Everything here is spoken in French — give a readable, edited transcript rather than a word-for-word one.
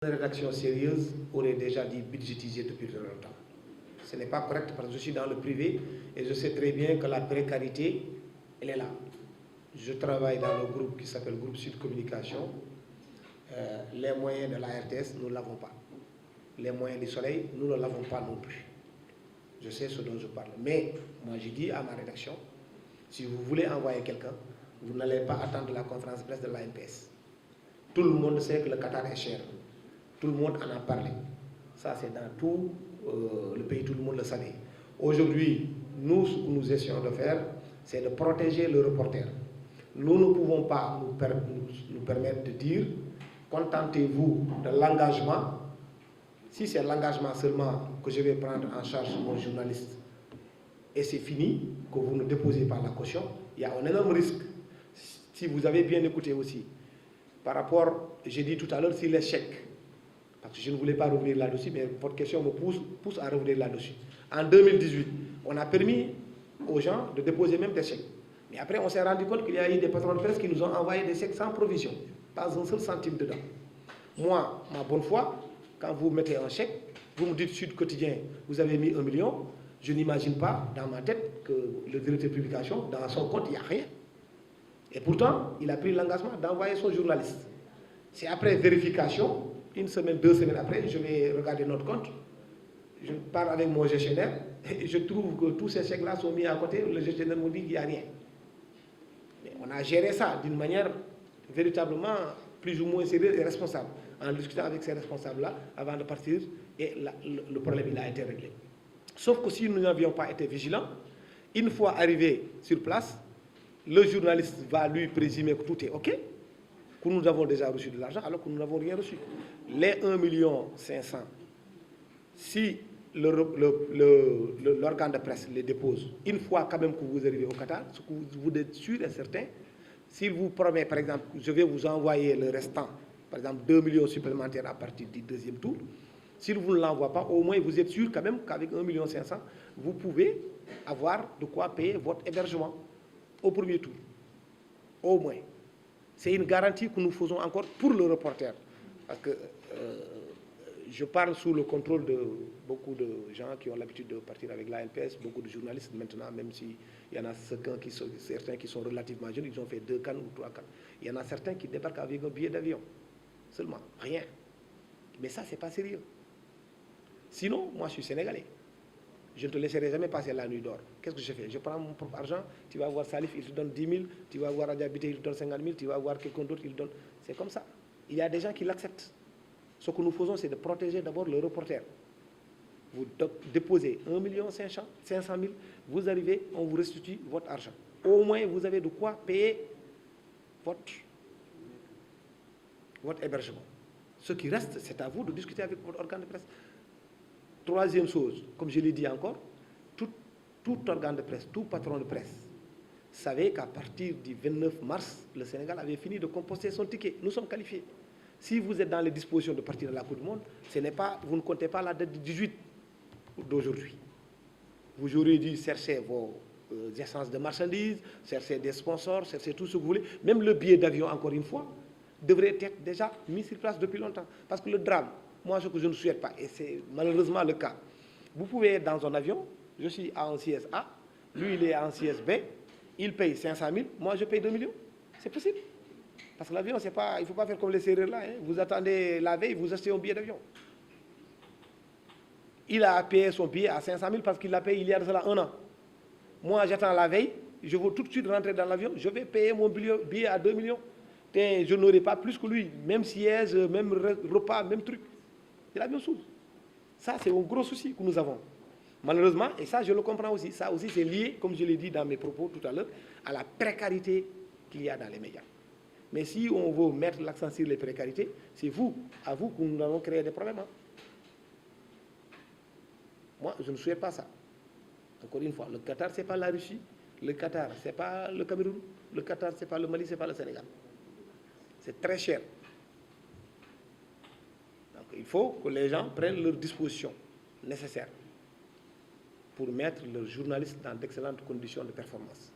Une rédaction sérieuse aurait déjà dit budgétiser depuis très longtemps. Ce n'est pas correct parce que je suis dans le privé et je sais très bien que la précarité, elle est là. Je travaille dans le groupe qui s'appelle Groupe Sud Communication. Les moyens de la RTS, nous ne l'avons pas. Les moyens du Soleil, nous ne l'avons pas non plus. Je sais ce dont je parle. Mais moi, je dis à ma rédaction, si vous voulez envoyer quelqu'un, vous n'allez pas attendre la conférence de presse de l'ANPS. Tout le monde sait que le Qatar est cher. Tout le monde en a parlé. Ça, c'est dans tout le pays, tout le monde le savait. Aujourd'hui, nous, ce que nous essayons de faire, c'est de protéger le reporter. Nous ne pouvons pas nous permettre de dire, contentez-vous de l'engagement. Si c'est l'engagement seulement que je vais prendre en charge mon journaliste, et c'est fini, que vous ne déposez pas la caution, il y a un énorme risque. Si vous avez bien écouté aussi, par rapport, j'ai dit tout à l'heure, si les chèques, parce que je ne voulais pas revenir là-dessus, mais votre question me pousse à revenir là-dessus. En 2018, on a permis aux gens de déposer même des chèques. Mais après, on s'est rendu compte qu'il y a eu des patrons de presse qui nous ont envoyé des chèques sans provision. Pas un seul centime dedans. Moi, ma bonne foi, quand vous mettez un chèque, vous me dites Sud Quotidien, vous avez mis 1 million, je n'imagine pas dans ma tête que le directeur de publication, dans son compte, il n'y a rien. Et pourtant, il a pris l'engagement d'envoyer son journaliste. C'est après vérification, une semaine, 2 semaines après, je vais regarder notre compte. Je parle avec mon gestionnaire et je trouve que tous ces chèques-là sont mis à côté. Le gestionnaire me dit qu'il n'y a rien. Mais on a géré ça d'une manière véritablement plus ou moins sérieuse et responsable. En discutant avec ces responsables-là avant de partir, et le problème il a été réglé. Sauf que si nous n'avions pas été vigilants, une fois arrivé sur place, le journaliste va lui présumer que tout est OK, que nous avons déjà reçu de l'argent alors que nous n'avons rien reçu. Les 1,5 million, si l'organe de presse les dépose, une fois quand même que vous arrivez au Qatar, ce que vous êtes sûr et certain, s'il vous promet, par exemple, je vais vous envoyer le restant, par exemple 2 millions supplémentaires à partir du deuxième tour, s'il ne vous l'envoie pas, au moins vous êtes sûr quand même qu'avec 1,5 million, vous pouvez avoir de quoi payer votre hébergement au premier tour. Au moins. C'est une garantie que nous faisons encore pour le reporter. Parce que je parle sous le contrôle de beaucoup de gens qui ont l'habitude de partir avec l'ANPS, beaucoup de journalistes maintenant, même s'il y en a certains qui sont relativement jeunes, ils ont fait 2 cannes ou 3 cannes. Il y en a certains qui débarquent avec un billet d'avion. Seulement, rien. Mais ça, c'est pas sérieux. Sinon, moi, je suis sénégalais. Je ne te laisserai jamais passer la nuit d'or. Qu'est-ce que je fais? Je prends mon propre argent, tu vas voir Salif, il te donne 10 000, tu vas voir Adjabité, il te donne 50 000, tu vas voir quelqu'un d'autre, il te donne... C'est comme ça. Il y a des gens qui l'acceptent. Ce que nous faisons, c'est de protéger d'abord le reporter. Vous déposez 1,5 million, vous arrivez, on vous restitue votre argent. Au moins, vous avez de quoi payer votre hébergement. Ce qui reste, c'est à vous de discuter avec votre organe de presse. Troisième chose, comme je l'ai dit encore, tout organe de presse, tout patron de presse savait qu'à partir du 29 mars, le Sénégal avait fini de composter son ticket. Nous sommes qualifiés. Si vous êtes dans les dispositions de partir de la Coupe du Monde, vous ne comptez pas la date du 18 d'aujourd'hui. Vous aurez dû chercher vos essences de marchandises, chercher des sponsors, chercher tout ce que vous voulez. Même le billet d'avion, encore une fois, devrait être déjà mis sur place depuis longtemps. Parce que le drame, moi, ce que je ne souhaite pas, et c'est malheureusement le cas, vous pouvez être dans un avion, je suis en siège A, lui, il est en siège B, il paye 500 000, moi, je paye 2 millions. C'est possible. Parce que l'avion, c'est pas, il ne faut pas faire comme les Sérères là. Hein. Vous attendez la veille, vous achetez un billet d'avion. Il a payé son billet à 500 000 parce qu'il l'a payé il y a de cela 1 an. Moi, j'attends la veille, je veux tout de suite rentrer dans l'avion, je vais payer mon billet à 2 millions. Et je n'aurai pas plus que lui, même siège, même repas, même truc. C'est l'avion s'ouvre. Ça, c'est un gros souci que nous avons. Malheureusement, et ça, je le comprends aussi, ça aussi, c'est lié, comme je l'ai dit dans mes propos tout à l'heure, à la précarité qu'il y a dans les médias. Mais si on veut mettre l'accent sur les précarités, c'est à vous que nous allons créer des problèmes. Hein. Moi, je ne souhaite pas ça. Encore une fois, le Qatar, ce n'est pas la Russie. Le Qatar, ce n'est pas le Cameroun. Le Qatar, ce n'est pas le Mali, ce n'est pas le Sénégal. C'est très cher. Donc, il faut que les gens prennent leurs dispositions nécessaires pour mettre leurs journalistes dans d'excellentes conditions de performance.